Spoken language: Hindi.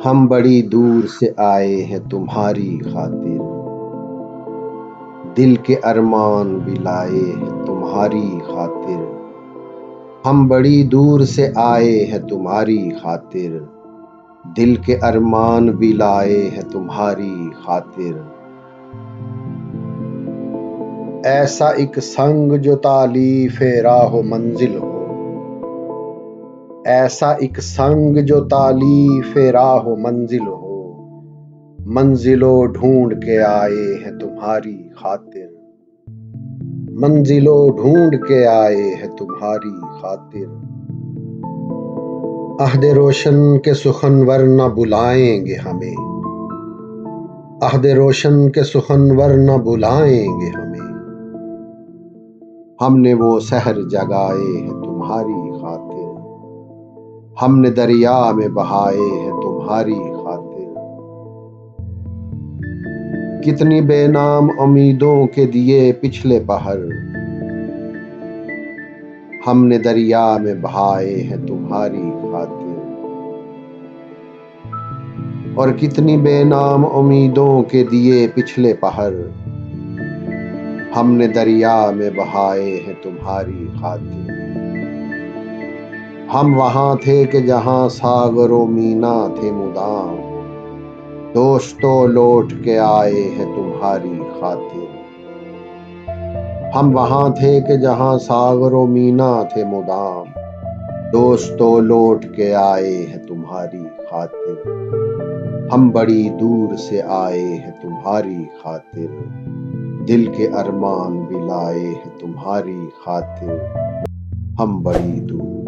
हम बड़ी दूर से आए हैं तुम्हारी खातिर, दिल के अरमान भी लाए हैं तुम्हारी खातिर। हम बड़ी दूर से आए हैं तुम्हारी खातिर, दिल के अरमान भी लाए हैं तुम्हारी खातिर। ऐसा एक संग जो तालीफ़े राहो मंजिल हो, ऐसा एक संग जो तालीफ़े राहो मंजिल हो, मंजिलों ढूंढ के आए हैं तुम्हारी खातिर, मंजिलों ढूंढ के आए हैं तुम्हारी खातिर। अहद रोशन के सुखनवर न बुलाएंगे हमें, अहद रोशन के सुखनवर न बुलाएंगे हमें। हमने वो सहर जगाए हैं तुम्हारी खातिर, हमने दरिया में बहाए हैं तुम्हारी खातिर। कितनी बेनाम उम्मीदों के दिए पिछले पहर, हमने दरिया में बहाए हैं तुम्हारी खातिर। और कितनी बेनाम उम्मीदों के दिए पिछले पहर, हमने दरिया में बहाए हैं तुम्हारी खातिर। हम वहां थे कि जहां सागरों मीना थे मुदाम, दोस्तों लौट के आए हैं तुम्हारी खातिर। हम वहां थे कि जहां सागरों मीना थे मुदाम, दोस्तों लौट के आए हैं तुम्हारी खातिर। हम बड़ी दूर से आए हैं तुम्हारी खातिर, दिल के अरमान भी लाए हैं तुम्हारी खातिर। हम बड़ी दूर